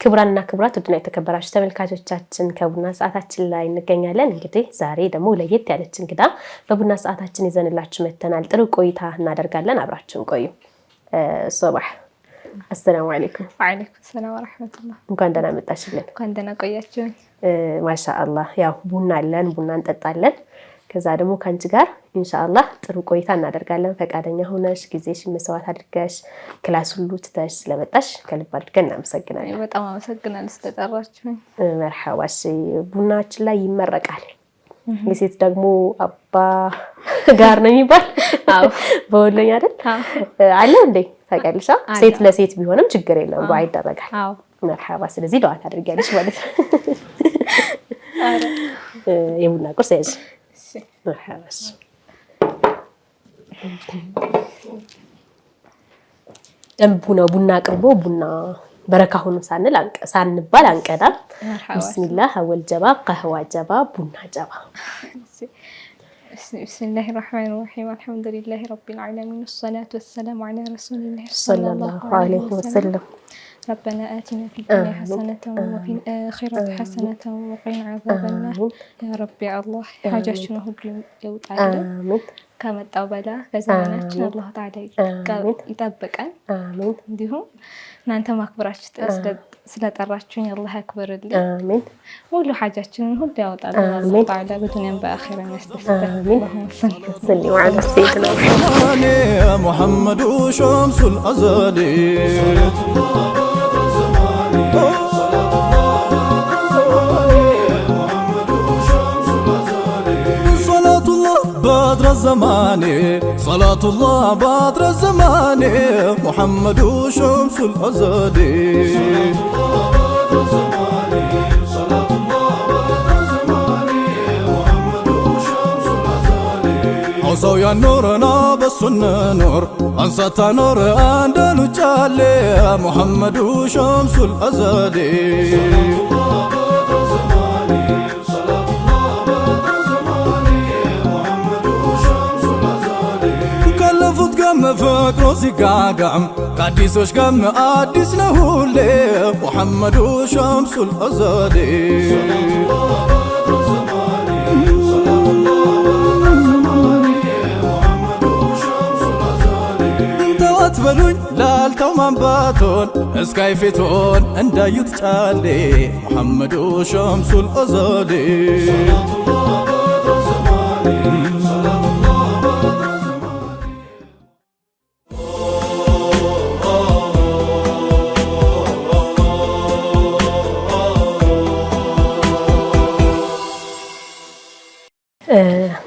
ክቡራንና ክቡራት ውድና የተከበራችሁ ተመልካቾቻችን ከቡና ሰዓታችን ላይ እንገኛለን። እንግዲህ ዛሬ ደግሞ ለየት ያለች እንግዳ በቡና ሰዓታችን ይዘንላችሁ መተናል። ጥሩ ቆይታ እናደርጋለን። አብራችሁን ቆዩ። ሶባህ አሰላሙ አለይኩም። ወአለይኩም ሰላም ወራህመቱላህ። እንኳን ደህና መጣሽልን። እንኳን ደህና ቆያችሁኝ። ማሻአላህ ያው ቡና አለን፣ ቡና እንጠጣለን። ከዛ ደግሞ ካንቺ ጋር ኢንሻአላህ ጥሩ ቆይታ እናደርጋለን። ፈቃደኛ ሆነሽ ጊዜሽን መስዋዕት አድርገሽ ክላስ ሁሉ ትተሽ ስለመጣሽ ከልብ አድርገን እናመሰግናለን። በጣም አመሰግናለሁ ስለጠራችሁኝ። መርሐባሽ። ቡናችን ላይ ይመረቃል። የሴት ደግሞ አባ ጋር ነው የሚባል አዎ፣ በወሎኛ አይደል አለ እንዴ? ታውቂያለሽ? ሴት ለሴት ቢሆንም ችግር የለም ዱዓ ይደረጋል። አዎ መርሐባ። ስለዚህ ዱዓ ታደርጊያለሽ ማለት ነው። የቡና ቁርስ ያዥ። መርሐባሽ። ደንቡ ነው ቡና አቅርቦ ቡና በረካ ሆኖ ሳንባል አንቀዳም። ቢስሚላህ አወል ጀባ ቀህዋ ጀባ ቡና ጀባ። ቢስሚላሂ ረህማኒ ረሂም አልሐምዱሊላሂ ረቢል ዓለሚን ወሰላቱ ወሰላሙ ዐላ ረሱሊላህ ሰለላሁ ዐለይሂ ወሰለም። ربنا آتنا في الدنيا حسنة وفي الآخرة حسنة وقنا عذاب النار يا رب يا الله حاجتنا كله يوطعنا آمين ከመጣው በላ ከዘመናችን አላህ ተዓላ ይጠብቀን አሜን። እንዲሁም እናንተ ማክበራችሁ ስለጠራችሁኝ አላህ ያክብርልኝ አሜን። ሁሉ ሐጃችንን ሁሉ ያወጣልን አላህ ተዓላ በዱንያም በአኺራም ያስደስተን አሜን። ሰለላሁ ዐለይሂ ወሰለም ሙሐመዱ ሸምሱል አዛሊ بدر الزمان صلاة الله بدر الزمان محمد شمس الأزادي عصوا يا نورنا بالسنة نور أنصت نور أندلو جالي محمد شمس الأزادي فكرو سيقاقم قديسوش قم قديس نهولي محمد شمس الأزادي توات بلوኝ ላልተው ማንባቶን እስካይፊቶን እንዳዩት ጫሌ محمد شمس الأزادي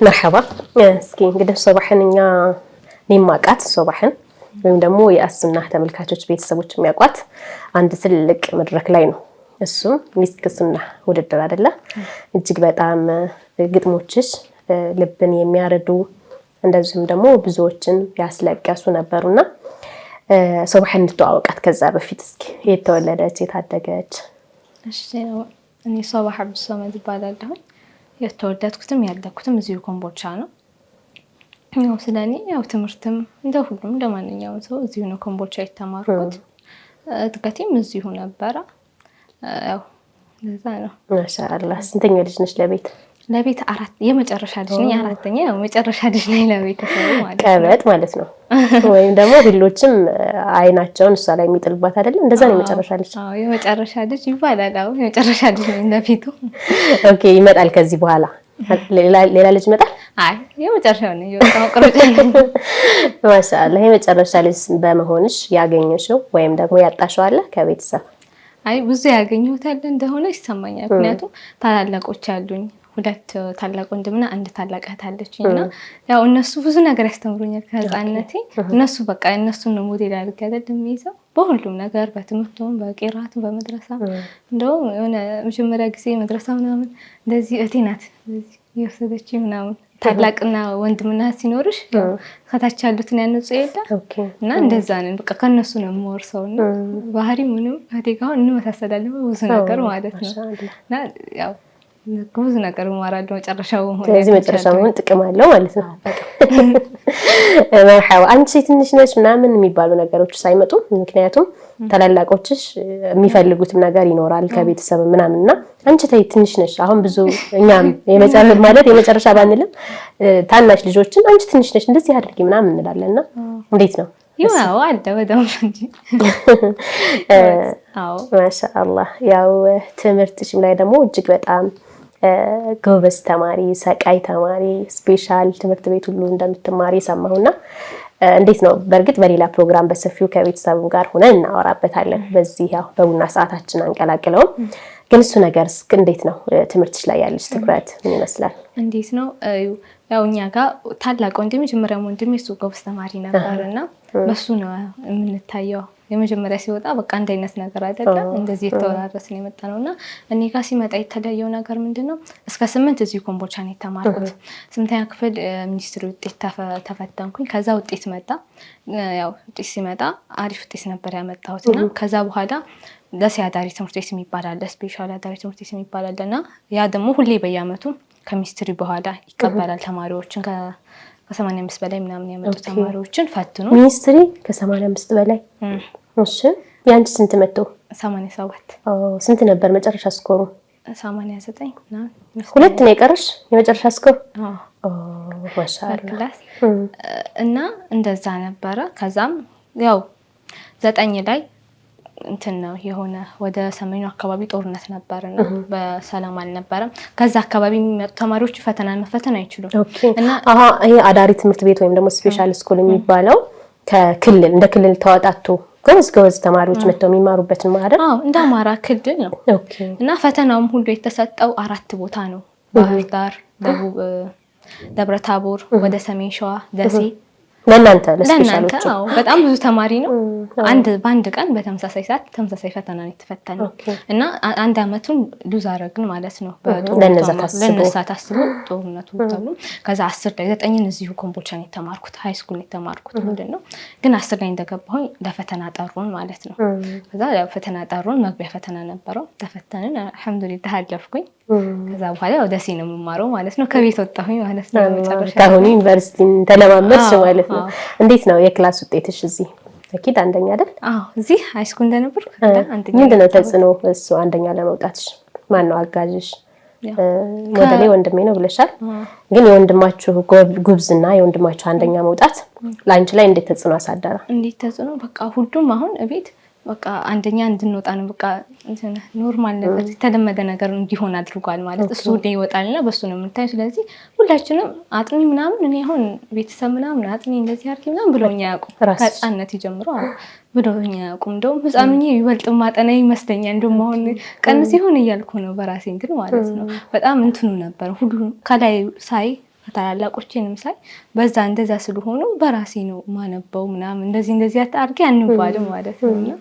መርሐባ። እስኪ እንግዲህ ሶባህን እኛ ማቃት ሶባህን ወይም ደግሞ የአስና ተመልካቾች ቤተሰቦች የሚያቋት አንድ ትልቅ መድረክ ላይ ነው። እሱም ሚስክ ሱና ውድድር አይደለ? እጅግ በጣም ግጥሞችሽ ልብን የሚያረዱ እንደዚሁም ደግሞ ብዙዎችን ያስለቀሱ ነበሩና ሶባህን እንተዋወቃት ከዛ በፊት እስኪ የተወለደች የታደገች? እሺ እኔ ሶባህ አብዱ ሰመድ እባላለሁ። የተወለድኩትም ያደግኩትም እዚሁ ኮምቦልቻ ነው። ያው ስለኔ ያው ትምህርትም እንደሁሉም እንደማንኛውም ሰው እዚሁ ነው ኮምቦልቻ የተማርኩት። እድገቴም እዚሁ ነበረ። ያው ለዛ ነው። ማሻአላህ። ስንተኛ ልጅ ነሽ ለቤት? ለቤት አራት የመጨረሻ ልጅ ነኝ። አራተኛ ያው መጨረሻ ልጅ ነኝ ለቤት ማለት ቀበጥ ማለት ነው። ወይም ደግሞ ሁሎችም አይናቸውን እሷ ላይ የሚጥልባት አይደለም? እንደዛ ነው የመጨረሻ ልጅ። አዎ የመጨረሻ ልጅ ይባላል። አዎ የመጨረሻ ልጅ ነኝ ለቤቱ። ኦኬ። ይመጣል ከዚህ በኋላ ሌላ ልጅ ይመጣል? አይ የመጨረሻው ነው የወጣው ቅርጭ። ማሻአላህ። የመጨረሻ ልጅ በመሆንሽ ያገኘሽው ወይም ደግሞ ያጣሽው አለ ከቤተሰብ? አይ ብዙ ያገኘሁት ያለ እንደሆነ ይሰማኛል። ምክንያቱም ታላላቆች አሉኝ። ሁለት ታላቅ ወንድምና አንድ ታላቅ እህት አለችኝና ያው እነሱ ብዙ ነገር ያስተምሩኛል ከህፃንነቴ። እነሱ በቃ እነሱን ነው ሞዴል አድርጌ የሚይዘው በሁሉም ነገር፣ በትምህርቱም፣ በቂራቱ፣ በመድረሳ። እንደውም የሆነ መጀመሪያ ጊዜ መድረሳ ምናምን እንደዚህ እህቴ ናት እንደዚህ የወሰደችኝ ምናምን። ታላቅና ወንድምና ሲኖርሽ ከታች ያሉትን ያነጹ የለ እና እንደዛ ነን በቃ ከነሱ ነው የምወርሰውና ባህሪ ምንም እህቴ ጋር እንመሳሰላለን ብዙ ነገር ማለት ነው። እና ያው ብዙ ነገር እማራለሁ መጨረሻው ሆነ። ስለዚህ መጨረሻው ምን ጥቅም አለው ማለት ነው። መርሐባ አንቺ ትንሽ ነሽ ምናምን የሚባሉ ነገሮች ሳይመጡ ምክንያቱም ታላላቆችሽ የሚፈልጉትም ነገር ይኖራል ከቤተሰብ ምናምንና አንቺ ትንሽ ነሽ። አሁን ብዙ እኛም የመጨረሻ ባንልም ታናሽ ልጆችን አንቺ ትንሽ ነሽ እንደዚህ አድርጊ ምናምን እንላለንና እንዴት ነው? ያው አለ በደም እንጂ አዎ ማሻአላህ። ያው ትምህርትሽም ላይ ደግሞ እጅግ በጣም ጎበዝ ተማሪ፣ ሰቃይ ተማሪ፣ ስፔሻል ትምህርት ቤት ሁሉ እንደምትማሪ ሰማሁና እንዴት ነው? በእርግጥ በሌላ ፕሮግራም በሰፊው ከቤተሰቡ ጋር ሆነን እናወራበታለን። በዚህ ያው በቡና ሰዓታችን አንቀላቅለውም። ግን እሱ ነገርስ እንዴት ነው? ትምህርትሽ ላይ ያለሽ ትኩረት ምን ይመስላል? እንዴት ነው? ያው እኛ ጋር ታላቅ ወንድሜ መጀመሪያው ወንድሜ እሱ ጎበዝ ተማሪ ነበርና በሱ ነው የምንታየው። የመጀመሪያ ሲወጣ በቃ አንድ አይነት ነገር አይደለም፣ እንደዚህ የተወራረስን የመጣ ነውና እኔ ጋር ሲመጣ የተለየው ነገር ምንድነው? እስከ 8 እዚህ ኮምቦልቻ ነው የተማርኩት። 8ኛ ክፍል ሚኒስትሪ ውጤት ተፈተንኩኝ። ከዛ ውጤት መጣ። ያው ውጤት ሲመጣ አሪፍ ውጤት ነበር ያመጣሁትና ከዛ በኋላ ደሴ አዳሪ ትምህርት ቤት የሚባል አለ፣ ስፔሻል አዳሪ ትምህርት ቤት የሚባል አለና ያ ደግሞ ሁሌ በየአመቱ ከሚኒስትሪ በኋላ ይቀበላል ተማሪዎችን ከ85 በላይ ምናምን ያመጡ ተማሪዎችን ፈትኑ። ሚኒስትሪ ከ85 በላይ እሺ። ያንቺ ስንት መጥቶ? 87። ስንት ነበር መጨረሻ ስኮሩ? 89 ምናምን። ሁለት ነው የቀረሽ የመጨረሻ ስኮር? ማሻአላህ። እና እንደዛ ነበረ። ከዛም ያው 9 ላይ እንትን ነው የሆነ ወደ ሰሜኑ አካባቢ ጦርነት ነበርና በሰላም አልነበረም። ከዛ አካባቢ የሚመጡ ተማሪዎች ፈተና መፈተን አይችሉም። እና ይሄ አዳሪ ትምህርት ቤት ወይም ደግሞ ስፔሻል ስኩል የሚባለው ከክልል እንደ ክልል ተዋጣቶ ጎበዝ ተማሪዎች መጥተው የሚማሩበትን ማለት ነው። እንደ አማራ ክልል ነው። እና ፈተናውም ሁሉ የተሰጠው 4 ቦታ ነው። ባህር ዳር፣ ደብረ ታቦር፣ ወደ ሰሜን ሸዋ፣ ደሴ ለእናንተ ለስፔሻሎቹ በጣም ብዙ ተማሪ ነው። በአንድ ቀን በተመሳሳይ ሰዓት ተመሳሳይ ፈተና ነው የተፈተነው እና አንድ አመቱን ሉዝ አደረግን ማለት ነው። ለነዛ ታስቦ ጦርነቱ ተብሎ ከዛ 10 ላይ 9ን እዚሁ ኮምቦልቻ ነው የተማርኩት፣ ሃይ ስኩል ነው የተማርኩት። ምንድነው ግን 10 ላይ እንደገባሁኝ ለፈተና ጠሩን ማለት ነው። ከዛ ፈተና ጠሩን፣ መግቢያ ፈተና ነበረው። ተፈተንን፣ አልሐምዱሊላህ አለፍኩኝ። ከዛ በኋላ ወደ ደሴ ነው የምማረው ማለት ነው። ከቤት ወጣሁኝ ማለት ነው። መጨረሻ ካሁን ዩኒቨርሲቲ ተለማመድሽ ማለት ነው። እንዴት ነው የክላስ ውጤትሽ? እዚህ አኪድ አንደኛ አይደል? እዚህ ሃይ ስኩል እንደነበርኩ አንደኛ። ምንድነው ተጽዕኖ እሱ አንደኛ ለመውጣትሽ? ማን ነው አጋዥሽ? ሞዴሌ ወንድሜ ነው ብለሻል። ግን የወንድማችሁ ጉብዝና የወንድማችሁ አንደኛ መውጣት ላንቺ ላይ እንዴት ተጽዕኖ አሳደረ? እንዴት ተጽዕኖ በቃ ሁሉም አሁን እቤት በቃ አንደኛ እንድንወጣ ነው። በቃ ኖርማል ነገር የተለመደ ነገር እንዲሆን አድርጓል ማለት እሱ ወደ ይወጣልና በሱ ነው የምንታየው። ስለዚህ ሁላችንም አጥኒ ምናምን እኔ አሁን ቤተሰብ ምናምን አጥኒ እንደዚህ አድርጊ ምናምን ብሎኛ ያውቁም ከህፃንነት ጀምሮ ብሎኛ ያውቁም። እንደውም ህፃኑኝ ይበልጥ ማጠና ይመስለኛል። እንደውም አሁን ቀንስ ይሆን እያልኩ ነው በራሴ ግን ማለት ነው። በጣም እንትኑ ነበር ሁሉ ከላይ ሳይ ታላላቆቼንም ሳይ በዛ እንደዛ ስለሆኑ በራሴ ነው ማነበው ምናምን እንደዚህ አድርጌ አንባልም ማለት ነው።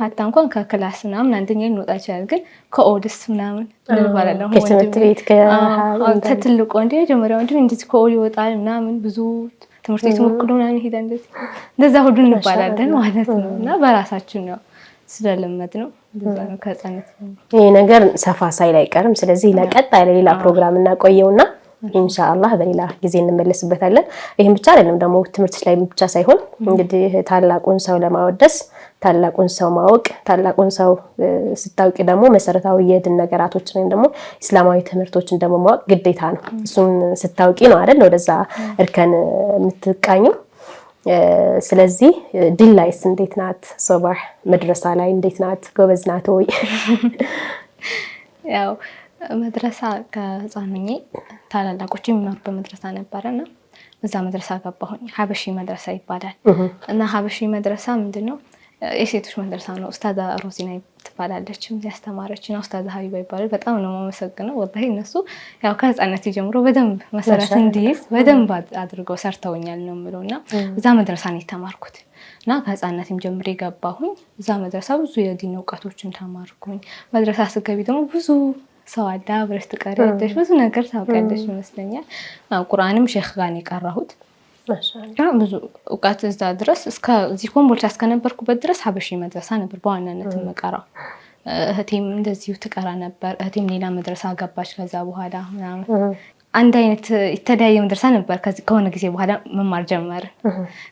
ሀታ እንኳን ከክላስ ምናምን አንደኛ ልንወጣ ይችላል። ግን ከኦድስ ምናምን እንባላለን። ከትምህርት ቤት ከትልቁ ወንድ መጀመሪያ ወንድ እንደዚህ ከኦድ ይወጣል ምናምን ብዙ ትምህርት ቤት ወክሎ ምናምን ሄዳ እንደዛ ሁሉ እንባላለን ማለት ነው። እና በራሳችን ነው ስለለመድ ነው እንደዛ ነው ከህፃነት። ይሄ ነገር ሰፋ ሳይል አይቀርም። ስለዚህ ለቀጣይ ለሌላ ፕሮግራም እናቆየውና ኢንሻአላህ በሌላ ጊዜ እንመለስበታለን። ይሄን ብቻ አይደለም ደግሞ ትምህርት ላይ ብቻ ሳይሆን እንግዲህ ታላቁን ሰው ለማወደስ ታላቁን ሰው ማወቅ፣ ታላቁን ሰው ስታውቂ ደግሞ መሰረታዊ የድን ነገራቶችን ወይም ደግሞ እስላማዊ ትምህርቶችን ደግሞ ማወቅ ግዴታ ነው። እሱን ስታውቂ ነው አይደል ወደዛ እርከን የምትቃኙ። ስለዚህ ድል ላይስ እንዴት ናት? ሶባህ መድረሳ ላይ እንዴት ናት? ጎበዝ ናት ወይ? ያው መድረሳ ከህፃንኜ ታላላቆች የሚማሩበት መድረሳ ነበረና እዛ መድረሳ ገባሁኝ። ሀበሺ መድረሳ ይባላል እና ሀበሺ መድረሳ ምንድነው? የሴቶች መድረሳ ነው። ኡስታዛ ሮዚና ትባላለች ያስተማረች ነው። ኡስታዛ ሀቢባ ይባላል። በጣም ነው የማመሰግነው ወላሂ። እነሱ ያው ከህፃንነት ጀምሮ በደንብ መሰረት እንዲይዝ በደንብ አድርገው ሰርተውኛል ነው የምለውና እዛ መድረሳ ነው የተማርኩት እና ከህፃንነትም ጀምሬ ገባሁኝ። እዛ መድረሳ ብዙ የዲን እውቀቶችን ተማርኩኝ። መድረሳ ስገቢ ደግሞ ብዙ ሰው አለ አብረሽ ትቀሪያለሽ፣ ብዙ ነገር ታውቂያለሽ ይመስለኛል። ቁርአንም ሼክ ጋር ነው የቀራሁት። ማሻአላህ ብዙ እውቀት እዛ ድረስ እስከዚህ ኮምቦልቻ እስከነበርኩበት ድረስ ሀበሺ መድረሳ ነበር በዋናነት የምቀራው። እህቴም እንደዚሁ ትቀራ ነበር። እህቴም ሌላ መድረሳ ገባች ከዛ በኋላ ምናምን አንድ አይነት የተለያየ መድረሳ ነበር። ከሆነ ጊዜ በኋላ መማር ጀመርን።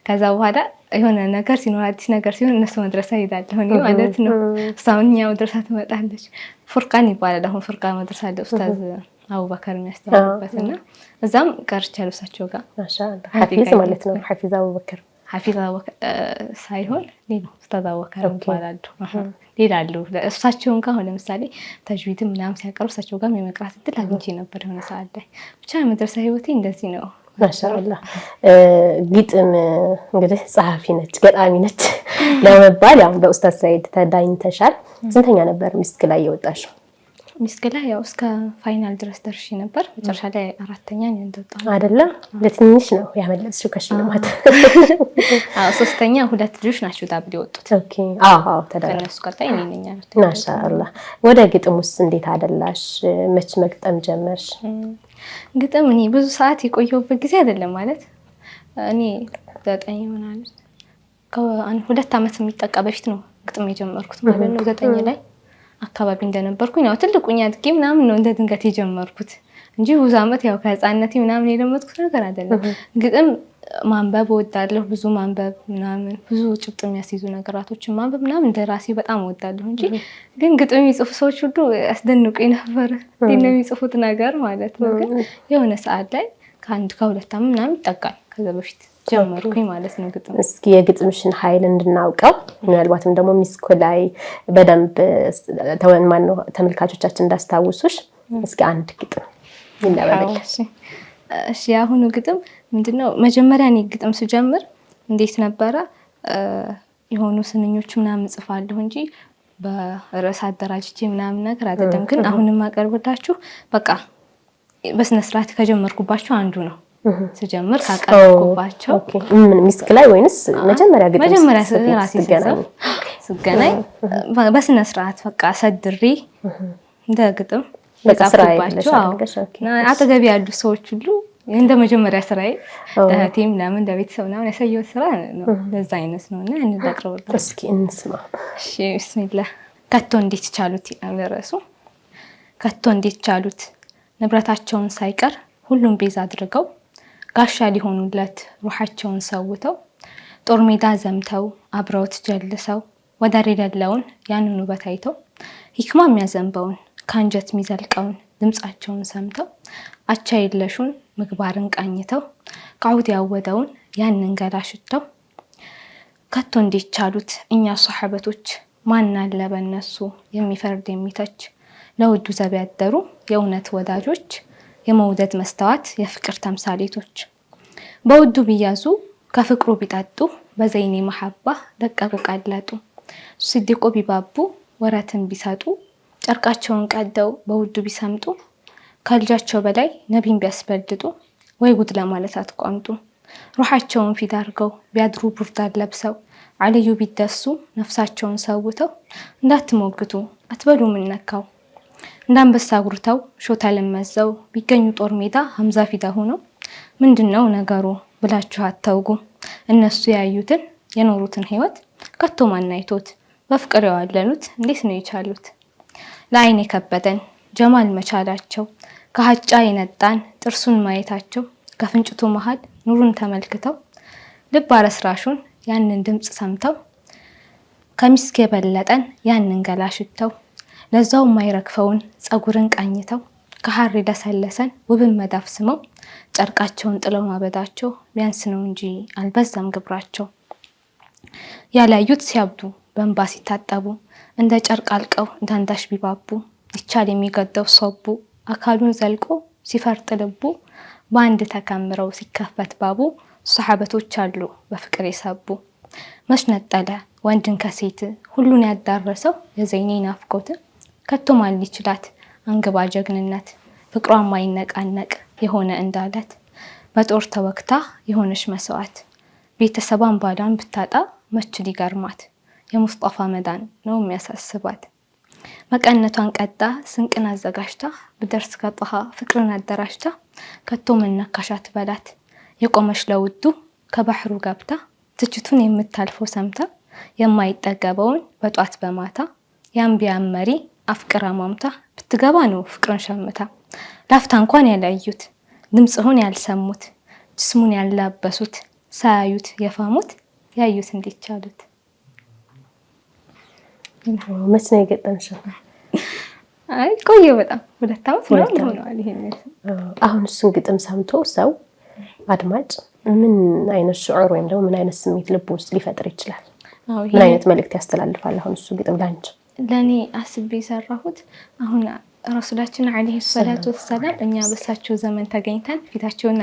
ከዛ በኋላ የሆነ ነገር ሲኖር አዲስ ነገር ሲሆን እነሱ መድረሳ ይሄዳለሁ እኔ ማለት ነው። እሷም እኛ መድረሳ ትመጣለች። ፉርቃን ይባላል አሁን ፉርቃን መድረሳ አለ ኡስታዝ አቡበከር የሚያስተምሩበት እና እዛም ቀርቻለሁ እሳቸው ጋር ማሻአላህ። ሐፊዝ ማለት ነው። ሐፊዝ አቡበከር ሐፊዝ ሳይሆን ሌላ ኡስታዝ አቡበከር ይባላሉ። ሌላ አሉ እሳቸውን ጋር ሆነ ለምሳሌ ተጅዊድም ምናምን ሲያቀርቡ እሳቸው ጋር የመቅራት እድል አግኝቼ ነበር የሆነ ሰዓት ላይ። ብቻ የመድረሳ ህይወቴ እንደዚህ ነው። ማሻአላህ። ግጥም እንግዲህ ጸሐፊ ነች ገጣሚ ነች ለመባል ያው በኡስታዝ ሰይድ ተዳኝተሻል። ስንተኛ ነበር ሚስክ ላይ የወጣሽው? ሚስክ ላይ ያው እስከ ፋይናል ድረስ ደርሼ ነበር። መጨረሻ ላይ 4ኛ ነኝ እንደወጣሁ አይደለም። ለትንሽ ነው ያመለጥሽው ከሽልማት። 3ኛ 2 ልጆች ናቸው ዳብል የወጡት። ኦኬ። አዎ ተደረገ። እነሱ ቀጣይ እኔ ነኝ ያሉት። ማሻአላህ። ወደ ግጥም ውስጥ እንዴት አደላሽ? መች መግጠም ጀመርሽ? ግጥም እኔ ብዙ ሰዓት የቆየሁበት ጊዜ አይደለም ማለት እኔ 9 ይሆናል ከ2 ዓመት የሚጠቃ በፊት ነው ግጥም የጀመርኩት ማለት ነው። 9 ላይ አካባቢ እንደነበርኩኝ ያው ትልቁኛ አድጌ ምናምን ነው እንደ ድንገት የጀመርኩት እንጂ ብዙ ዓመት ያው ከህፃንነቴ ምናምን የለመድኩት ነገር አይደለም። ግጥም ማንበብ እወዳለሁ። ብዙ ማንበብ ምናምን ብዙ ጭብጥ የሚያስይዙ ነገራቶችን ማንበብ ምናምን እንደራሴ በጣም እወዳለሁ እንጂ ግን ግጥም የሚጽፉ ሰዎች ሁሉ ያስደንቁኝ ነበር። እንዴት ነው የሚጽፉት ነገር ማለት ነው። ግን የሆነ ሰዓት ላይ ከ2 ዓመት ምናምን ይጠጋል ከዛ በፊት ጀመርኩኝ ማለት ነው ግጥም። እስኪ የግጥምሽን ኃይል እንድናውቀው ምናልባትም ደግሞ ሚስኮ ላይ በደንብ ተመልካቾቻችን እንዳስታውሱሽ እስኪ አንድ ግጥም ይነበብልሽ። እሺ ያሁኑ ግጥም ምንድነው? መጀመሪያ እኔ ግጥም ስጀምር እንዴት ነበረ የሆኑ ስንኞች ምናምን ጽፋለሁ እንጂ በርዕስ አደራጅቼ ምናምን ነገር አይደለም። ግን አሁንም አቀርብላችሁ በቃ በስነ ስርዓት ከጀመርኩባቸው አንዱ ነው። ስጀምር ካቀርብኩባቸው ምን ሚስክ ላይ ወይንስ መጀመሪያ ግጥም? መጀመሪያ ራሴ ስገናኝ በስነ ስርዓት በቃ ሰድሬ እንደ ግጥም በጻፍኩባቸው አጠገቤ ያሉ ሰዎች ሁሉ እንደ መጀመሪያ ስራዬ ለእህቴም ምናምን እንደ ቤተሰብ ምናምን ያሳየሁት ስራ ነው። ለዛ አይነት ነው እና እንላቅርብልኝ እስኪ እንስማ። እሺ ቢስሚላህ። ከቶ እንዴት ቻሉት ይላል ርዕሱ። ከቶ እንዴት ቻሉት ንብረታቸውን ሳይቀር ሁሉም ቤዛ አድርገው ጋሻ ሊሆኑለት ሩሃቸውን ሰውተው ጦር ሜዳ ዘምተው አብረውት ጀልሰው ወዳር የሌለውን ያንን ውበት አይተው ሂክማ የሚያዘንበውን ካንጀት የሚዘልቀውን ድምጻቸውን ሰምተው አቻ የለሹን ምግባርን ቃኝተው ቃውት ያወደውን ያንን ገላ ሽተው ከቶ እንዴት ቻሉት እኛ ሷሐበቶች ማን አለ በእነሱ የሚፈርድ የሚተች ለውዱ ዘብ ያደሩ የእውነት ወዳጆች የመውደድ መስተዋት የፍቅር ተምሳሌቶች በውዱ ቢያዙ ከፍቅሩ ቢጣጡ በዘይኔ መሐባ ደቀቁ ቀለጡ ሲዲቆ ቢባቡ ወረትን ቢሰጡ ጨርቃቸውን ቀደው በውዱ ቢሰምጡ ከልጃቸው በላይ ነቢን ቢያስበልጡ ወይ ጉድ ለማለት አትቋምጡ ሩሃቸውን ፊት አድርገው ቢያድሩ ቡርዳን ለብሰው አልዩ ቢደሱ ነፍሳቸውን ሰውተው እንዳትሞግቱ አትበሉ ምን ነካው እንዳንበሳ ጉርተው ሾታ ለመዘው ቢገኙ ጦር ሜዳ ሐምዛ ፊዳ ሆነው ምንድነው ነገሩ ብላችሁ አታውጉ እነሱ ያዩትን የኖሩትን ህይወት ከቶ ማናይቶት በፍቅር ያዋለሉት እንዴት ነው የቻሉት ለአይን የከበደን ጀማል መቻላቸው ከሐጫ የነጣን ጥርሱን ማየታቸው ከፍንጭቱ መሃል ኑሩን ተመልክተው ልብ አረስራሹን ያንን ድምጽ ሰምተው ከሚስክ የበለጠን ያንን ገላ ሽተው ለዛው ማይረክፈውን ጸጉርን ቃኝተው ከሐር ደሰለሰን ውብን መዳፍ ስመው ጨርቃቸውን ጥለው ማበዳቸው ቢያንስ ነው እንጂ አልበዛም ግብራቸው ያላዩት ሲያብዱ በእንባ ሲታጠቡ እንደ ጨርቅ አልቀው እንዳንዳሽ ቢባቡ ይቻል የሚገደው ሶቡ አካሉን ዘልቆ ሲፈርጥ ልቡ በአንድ ተከምረው ሲከፈት ባቡ ሷሐበቶች አሉ በፍቅር የሰቡ መስነጠለ ወንድን ከሴት ሁሉን ያዳረሰው የዘይኔ ናፍቆት ከቶ ማን ይችላት አንግባ ጀግንነት ፍቅሯን ማይነቃነቅ የሆነ እንዳለት በጦር ተወክታ የሆነች መስዋዕት ቤተሰቧን ባሏን ብታጣ መች ሊገርማት የሙስጠፋ መዳን ነው የሚያሳስባት መቀነቷን ቀጣ ስንቅን አዘጋጅታ ብደርስ ከጣሃ ፍቅርን አደራጅታ ከቶ መነካሻት በላት የቆመሽ ለውዱ ከባህሩ ገብታ ትችቱን የምታልፈው ሰምታ የማይጠገበውን በጧት በማታ ያን ቢያመሪ አፍቅራ ማምታ ብትገባ ነው ፍቅርን ሸምታ ላፍታ እንኳን ያላዩት ድምጽሁን ያልሰሙት ስሙን ያላበሱት ሳያዩት የፋሙት ያዩት እንዴት ቻሉት። መች ነው የገጠምሽው? አይ ቆየ በጣም 2 ዓመት ነው ሆኗል። ይሄን አሁን እሱን ግጥም ሰምቶ ሰው አድማጭ ምን አይነት ሽዑር ወይም ደግሞ ምን አይነት ስሜት ልብ ውስጥ ሊፈጥር ይችላል? ምን አይነት መልእክት ያስተላልፋል? አሁን እሱ ግጥም ላንቺ ለኔ አስቤ ሰራሁት። አሁን ረሱላችን አለይሂ ሰላቱ ወሰለም እኛ በሳቸው ዘመን ተገኝተን ፊታቸውን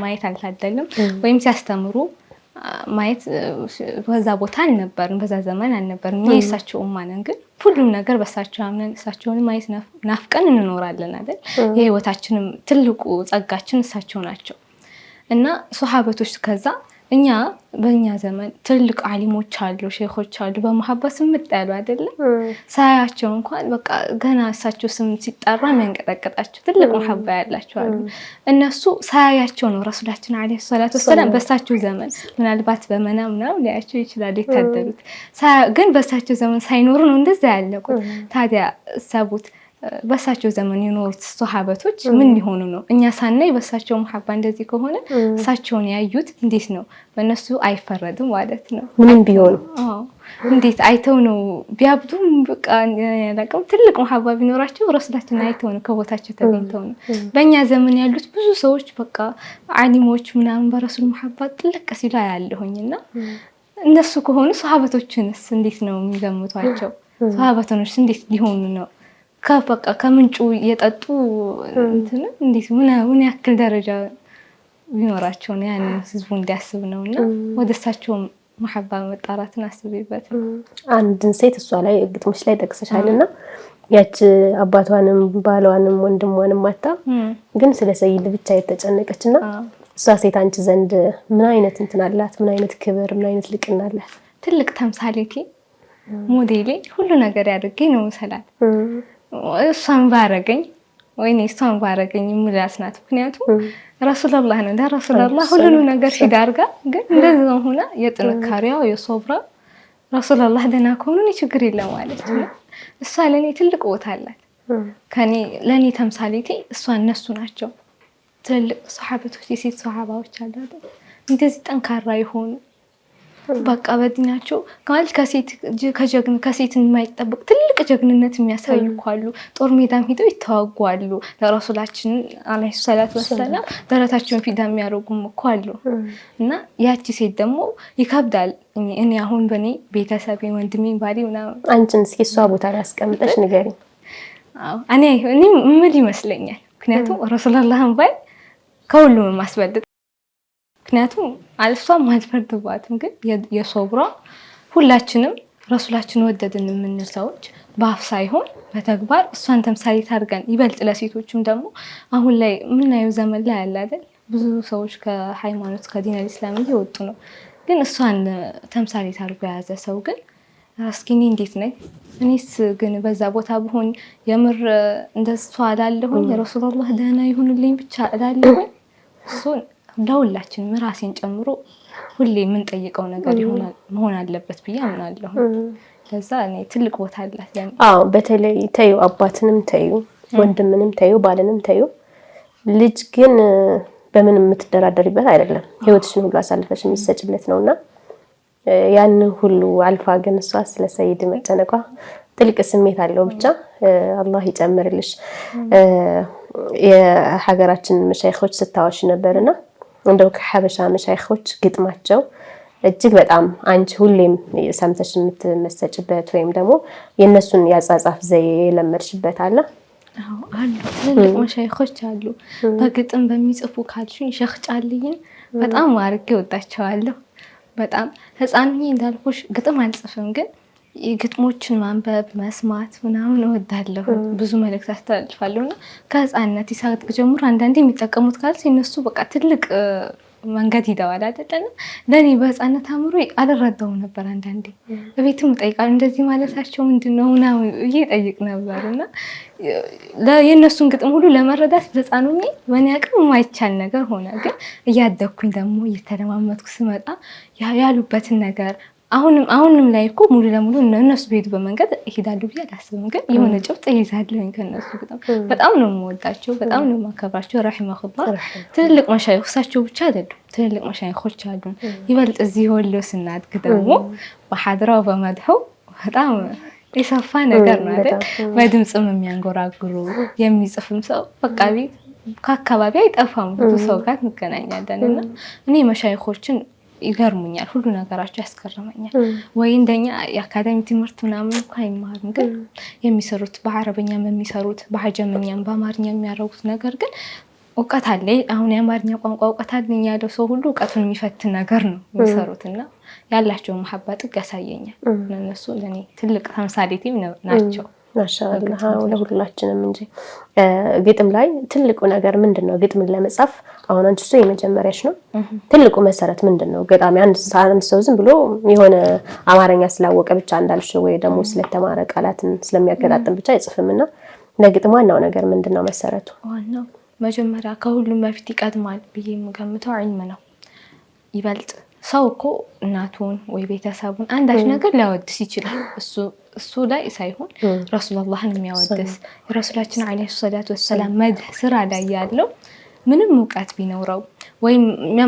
ማየት አልታደልም ወይም ሲያስተምሩ ማየት በዛ ቦታ አልነበርም፣ በዛ ዘመን አልነበርም። የእሳቸው ኡማ ነን፣ ግን ሁሉም ነገር በሳቸው አምነን እሳቸውን ማየት ናፍቀን እንኖራለን አይደል? የህይወታችንም ትልቁ ጸጋችን እሳቸው ናቸው እና ሱሐበቶች ከዛ እኛ በእኛ ዘመን ትልቅ ዓሊሞች አሉ፣ ሼኾች አሉ በመሐባ ስምጥ ያሉ አይደለም ሳያቸው እንኳን በቃ ገና እሳቸው ስም ሲጠራ የሚያንቀጠቅጣቸው ትልቅ መሐባ ያላቸው አሉ። እነሱ ሳያቸው ነው ረሱላችን አለይሂ ሰላቱ ወሰለም በእሳቸው ዘመን ምናልባት በመናም ነው ሊያቸው ይችላል የታደሉት፣ ግን በእሳቸው ዘመን ሳይኖሩ ነው እንደዛ ያለቁት። ታዲያ ሰቡት በእሳቸው ዘመን የኖሩት ሱሐበቶች ምን ሊሆኑ ነው? እኛ ሳናይ በእሳቸው መሐባ እንደዚህ ከሆነ እሳቸውን ያዩት እንዴት ነው? በእነሱ አይፈረድም ማለት ነው። ምንም ቢሆን እንዴት አይተው ነው ቢያብዱም በቃ ያላቀው ትልቅ መሐባ ቢኖራቸው ረሱላችን አይተው ነው ከቦታቸው ተገኝተው ነው። በእኛ ዘመን ያሉት ብዙ ሰዎች በቃ ዓሊሞች ምናምን በረሱል መሐባ ጥልቅ ሲሉ ያለሁኝና እነሱ ከሆኑ ሱሐበቶችንስ እንዴት ነው የሚገምቷቸው? ሱሐበቶች እንዴት ሊሆኑ ነው? ከበቃ ከምንጩ የጠጡ እንትን እንዴት ምን ያክል ደረጃ ቢኖራቸው ነው ያን ህዝቡ እንዲያስብ ነውና ወደሳቸው መሐባ መጣራትን አስቤበት። አንድን ሴት እሷ ላይ ግጥምሽ ላይ ጠቅሰሻልና ያች አባቷንም ባሏንም ወንድሟንም ማታ ግን ስለ ሰይድ ብቻ የተጨነቀችና እሷ ሴት አንቺ ዘንድ ምን አይነት እንትን አላት? ምን አይነት ክብር፣ ምን አይነት ልቅና አላት? ትልቅ ተምሳሌቴ ሞዴሌ ሁሉ ነገር ያድርጌ ነው መሰላት። እሷን ባረገኝ ወይኔ እሷን ባረገኝ ምላት ናት። ምክንያቱም ረሱላህ ነው ለረሱላህ ሁሉ ነገር ሲዳርጋ ግን እንደዛው ሆና የጥንካሬዋ የሶብራ ረሱላህ ደና ከሆነ ችግር የለም ማለት ነው። እሷ ለኔ ትልቅ ቦታ አላት። ከኔ ለኔ ተምሳሌቴ እሷ እነሱ ናቸው። ትልቅ ሱሐበቶች የሴት ሱሐባዎች አሉ እንደዚህ ጠንካራ ይሆኑ በቃ በዲናቸው ማለት ከሴት የማይጠበቅ ትልቅ ጀግንነት የሚያሳዩ አሉ። ጦር ሜዳም ሄደው ይተዋጓሉ። ለረሱላችን አለይሂ ሰላቱ ወሰለም ደረታቸውን ፊዳ የሚያደርጉም እኮ አሉ። እና ያቺ ሴት ደግሞ ይከብዳል። እኔ አሁን በኔ ቤተሰብ ወንድሜ ባሪ ምናምን አንቺን እስኪ እሷ ቦታ ላይ አስቀምጠሽ ንገሪኝ። እኔ ምን ይመስለኛል? ምክንያቱም ረሱላህን ባይ ከሁሉም ማስበልጥ ምክንያቱም አልሷም አልፈርድባትም። ግን የሶብራ ሁላችንም ረሱላችን ወደድን የምንል ሰዎች በአፍ ሳይሆን በተግባር እሷን ተምሳሌት አድርገን ይበልጥ ለሴቶችም ደግሞ አሁን ላይ የምናየው ዘመን ላይ ያለ አይደል ብዙ ሰዎች ከሃይማኖት ከዲን አልእስላም እየወጡ ነው። ግን እሷን ተምሳሌት አድርጎ የያዘ ሰው ግን እስኪ እኔ እንዴት ነኝ? እኔስ ግን በዛ ቦታ ብሆን የምር እንደሷ እላለሁኝ ረሱላህ ደህና ይሁንልኝ ብቻ እላለሁኝ። እሱን ለሁላችንም ራሴን ጨምሮ ሁሌ የምንጠይቀው ነገር መሆን አለበት ብዬ አምናለሁ። ለዛ እኔ ትልቅ ቦታ አላት ያን። በተለይ ተዩ አባትንም ተዩ ወንድምንም ተዩ ባልንም ተዩ ልጅ ግን በምን የምትደራደሪበት አይደለም። ህይወትሽን ሁሉ አሳልፈሽ የሚሰጭለት ነውና ያን ሁሉ አልፋ ግን እሷ ስለ ሰይድ መጨነቋ ጥልቅ ስሜት አለው። ብቻ አላህ ይጨምርልሽ። የሀገራችን መሻይኾች ስታወሽ ነበርና እንደው ከሐበሻ መሻይኾች ግጥማቸው እጅግ በጣም አንቺ ሁሌም ሰምተሽ የምትመሰጭበት ወይም ደግሞ የነሱን ያጻጻፍ ዘዬ የለመድሽበት አለ? አሉ ትልልቅ መሻይኾች አሉ። በግጥም በሚጽፉ ካልሽኝ ሼኽ ጫልይን በጣም አርጌ ወጣቸዋለሁ። በጣም ህፃን ነኝ እንዳልኩሽ ግጥም አልጽፍም፣ ግን የግጥሞችን ማንበብ መስማት ምናምን እወዳለሁ። ብዙ መልእክት አስተላልፋለሁና ከህፃንነት ይሳቅ ጀምሮ አንዳንዴ የሚጠቀሙት ካልሲ እነሱ በቃ ትልቅ መንገድ ሂደዋል አይደለም። ለኔ በህፃንነት አምሮ አልረዳው ነበር። አንዳንዴ በቤትም ጠይቃለሁ እንደዚህ ማለታቸው ምንድነው ምናምን እየጠይቅ ነበርና የነሱን ግጥም ሁሉ ለመረዳት ህፃን ነኝ በእኔ አቅም የማይቻል ነገር ሆነ። ግን እያደኩኝ ደግሞ እየተለማመጥኩ ስመጣ ያሉበትን ነገር አሁንም ላይ እኮ ሙሉ ለሙሉ እነሱ ቤት በመንገድ ይሄዳሉ ብዬ አላስብም። ግን የሆነ ጭብጥ ይይዛለሁኝ ከነሱ በጣም ነው የምወዳቸው፣ በጣም ነው የማከብራቸው። ረሂመሁላህ ትልልቅ መሻይኾቻቸው ብቻ አይደሉም፣ ትልልቅ መሻይኾች አሉ። ይበልጥ እዚህ ወሎ ስናድግ ደግሞ በሐድራው በመድሁ በጣም የሰፋ ነገር ነው አይደል? በድምጽም የሚያንጎራጉሩ የሚጽፍም ሰው በቃ ከአካባቢ አይጠፋም። ብዙ ሰው ጋር እንገናኛለን እና እኔ መሻይኾችን ይገርሙኛል፣ ሁሉ ነገራቸው ያስገርመኛል። ወይ እንደኛ የአካዳሚ ትምህርት ምናምን እንኳን አይማሩም፣ ግን የሚሰሩት በአረበኛም የሚሰሩት በአጀምኛም በአማርኛ የሚያደርጉት ነገር ግን እውቀት አለ። አሁን የአማርኛ ቋንቋ እውቀት አለኝ ያለው ሰው ሁሉ እውቀቱን የሚፈትን ነገር ነው የሚሰሩትና ያላቸው መሐባ ጥግ ያሳየኛል። እነሱ ለኔ ትልቅ ተምሳሌቴም ናቸው። ማሻአላህ ለሁላችንም እንጂ ግጥም ላይ ትልቁ ነገር ምንድነው? ግጥምን ለመጻፍ አሁን አንቺ ሰው የመጀመሪያሽ ነው። ትልቁ መሰረት ምንድነው? ገጣሚ አንድ ሰው ዝም ብሎ የሆነ አማርኛ ስላወቀ ብቻ እንዳልሽ ወይ ደግሞ ስለተማረ ቃላትን ስለሚያገጣጥም ብቻ አይጽፍምና ለግጥም ዋናው ነገር ምንድነው መሰረቱ? ዋናው መጀመሪያ ከሁሉም በፊት ይቀድማል ብዬ የምገምተው ዒልም ነው። ይበልጥ ሰው እኮ እናቱን ወይ ቤተሰቡን አንዳች ነገር ሊያወድስ ይችላል። እሱ ላይ ሳይሆን ረሱላህን የሚያወድስ የረሱላችን አለይሂ ሰላቱ ወሰላም መድህ ስራ ላይ ያለው ምንም እውቀት ቢኖረው ወይም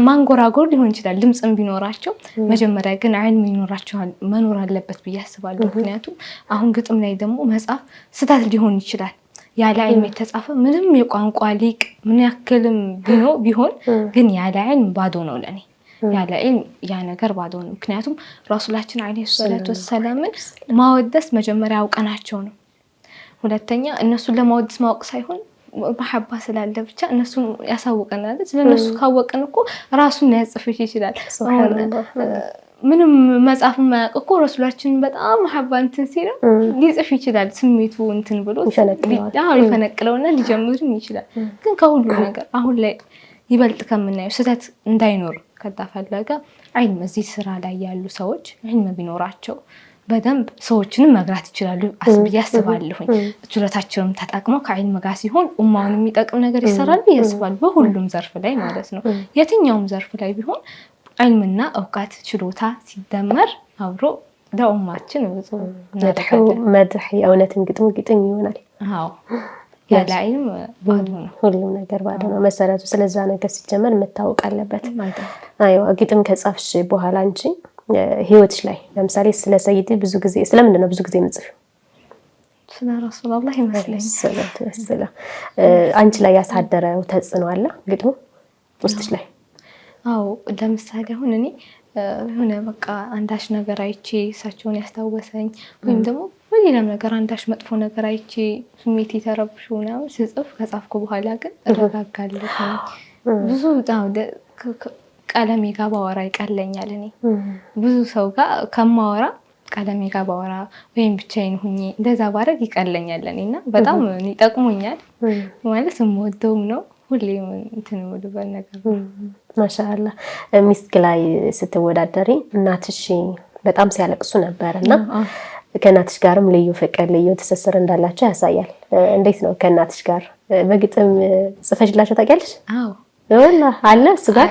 ማንጎራጎር ሊሆን ይችላል፣ ድምጽም ቢኖራቸው መጀመሪያ ግን ዒልም ይኖራቸዋል መኖር አለበት ብዬ አስባለሁ። ምክንያቱም አሁን ግጥም ላይ ደግሞ መጻፍ ስህተት ሊሆን ይችላል። ያለ ዒልም የተጻፈ ምንም የቋንቋ ሊቅ ምን ያክልም ቢሆን ግን ያለ ዒልም ባዶ ነው ለኔ። ያለ ዒልም ያ ነገር ባዶ ነው። ምክንያቱም ረሱላችን አለይሂ ሰላቱ ወሰላምን ማወደስ መጀመሪያ አውቀናቸው ነው። ሁለተኛ እነሱን ለማወደስ ማወቅ ሳይሆን መሐባ ስላለ ብቻ እነሱን ያሳውቀናል። ስለነሱ ካወቀን እኮ ራሱን ሊያጽፍሽ ይችላል። ምንም መጻፍ የማያውቅ እኮ ረሱላችን በጣም መሐባ እንትን ሲል ሊጽፍ ይችላል። ስሜቱ እንትን ብሎ ሊፈነቅለውና ሊጀምርም ይችላል። ግን ከሁሉ ነገር አሁን ላይ ይበልጥ ከምናየው ስህተት እንዳይኖር ከተፈለገ ዒልም እዚህ ስራ ላይ ያሉ ሰዎች ዒልም ቢኖራቸው በደንብ ሰዎችንም መግራት ይችላሉ ብዬ አስባለሁኝ። ችሎታቸውም ተጠቅመው ከዒልም ጋር ሲሆን ኡማውን የሚጠቅም ነገር ይሰራሉ ያስባል። በሁሉም ዘርፍ ላይ ማለት ነው። የትኛውም ዘርፍ ላይ ቢሆን ዒልምና እውቀት ችሎታ ሲደመር አብሮ ለኡማችን ብዙ መድህ የእውነትን ግጥም ይሆናል። አዎ ያለ ዒልም ባዶ ነው፣ ሁሉም ነገር ባዶ ነው። መሰረቱ ስለዛ ነገር ሲጀመር መታወቅ አለበት። አይዋ ግጥም ከጻፍሽ በኋላ አንቺ ህይወትሽ ላይ ለምሳሌ ስለ ሰይድ ብዙ ጊዜ ስለምንድን ነው ብዙ ጊዜ የምጽፊው? ስለ ረሱላህ ይመስለኛል። አንቺ ላይ ያሳደረው ተጽዕኖ አለ ግጥሙ ውስጥሽ ላይ? አዎ ለምሳሌ አሁን እኔ የሆነ በቃ አንዳች ነገር አይቼ እሳቸውን ያስታወሰኝ ወይም ደግሞ በሌላም ነገር አንዳች መጥፎ ነገር አይቼ ስሜት የተረብሽ ነው ስጽፍ ከጻፍኩ በኋላ ግን እረጋጋለሁ። ብዙ ቀለሜ ጋር ባወራ ይቀለኛል። እኔ ብዙ ሰው ጋር ከማወራ ቀለሜ ጋር ባወራ ወይም ብቻዬን ሁኜ እንደዛ ባረግ ይቀለኛል እኔና በጣም ይጠቅሙኛል። ማለት የምወደውም ነው ሁሌም እንትን ወደበል ነገር ነው። ማሻአላህ ሚስክ ላይ ስትወዳደሪ እናትሽ በጣም ሲያለቅሱ ነበርና ከእናትሽ ጋርም ልዩ ፍቅር ልዩ ትስስር እንዳላቸው ያሳያል። እንዴት ነው ከእናትሽ ጋር በግጥም ጽፈሽላቸው ታውቂያለሽ? አዎ ወላሂ አለ እሱ ጋር።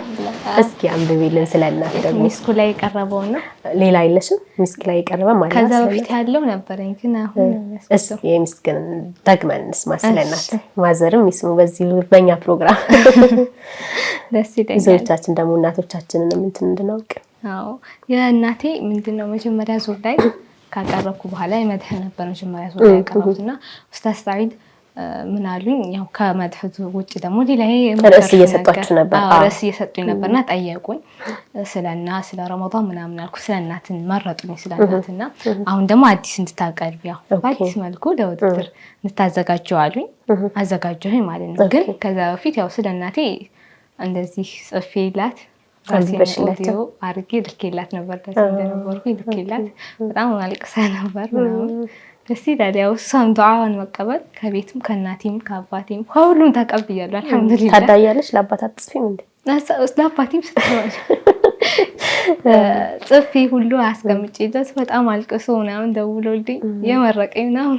እስኪ አንብቢልን ስለ እናት ደግሞ። ሚስኩ ላይ የቀረበው ነው። ሌላ አይለሽም? ሚስክ ላይ የቀረበ ማለት ነው። ከዛ በፊት ያለው ነበረኝ ግን አሁን እስኪ የሚስክን ደግመን እንስማ ስለ እናት። ማዘርም ይስሙ በዚህ በእኛ ፕሮግራም። ደስ ይለኛል። ብዙዎቻችን ደግሞ እናቶቻችንን እንትን እንድናውቅ። አዎ የእናቴ ምንድነው መጀመሪያ ዙር ላይ ካቀረብኩ በኋላ የመድህ ነበር መጀመሪያ ዙር ላይ ያቀረብኩትና ኡስታዝ ሰዒድ ምን አሉኝ፣ ያው ከመድህ ውጭ ደግሞ ሌላ ርዕስ እየሰጣችሁ ነበር? አዎ ርዕስ እየሰጡኝ ነበርና ጠየቁኝ ስለና ስለ ረመዳን ምናምን አልኩ። ስለ እናትን መረጡኝ ስለ እናትና አሁን ደግሞ አዲስ እንድታቀርቢ ያው በአዲስ መልኩ ለውድድር እንድታዘጋጀው አሉኝ። አዘጋጀሁኝ ማለት ነው። ግን ከዛ በፊት ያው ስለ እናቴ እንደዚህ ጽፌላት ራሴን አርጌ ልኬላት ነበር። ደስ እንደነበርኩ ልኬላት በጣም አልቅሳ ነበር ምናምን ደስ ይላል። ያው እሷም ዱዓዋን መቀበል ከቤትም ከእናቴም ከአባቴም ከሁሉም ተቀብያለሁ። አልሐምዱሊላህ። ታዳያለሽ? ለአባት አትጽፊም እንዴ? ለአባቴም ስትሆን ጽፌ ሁሉ አስቀምጬለት በጣም አልቅሶ ምናምን ደውሎልኝ የመረቀኝ ምናምን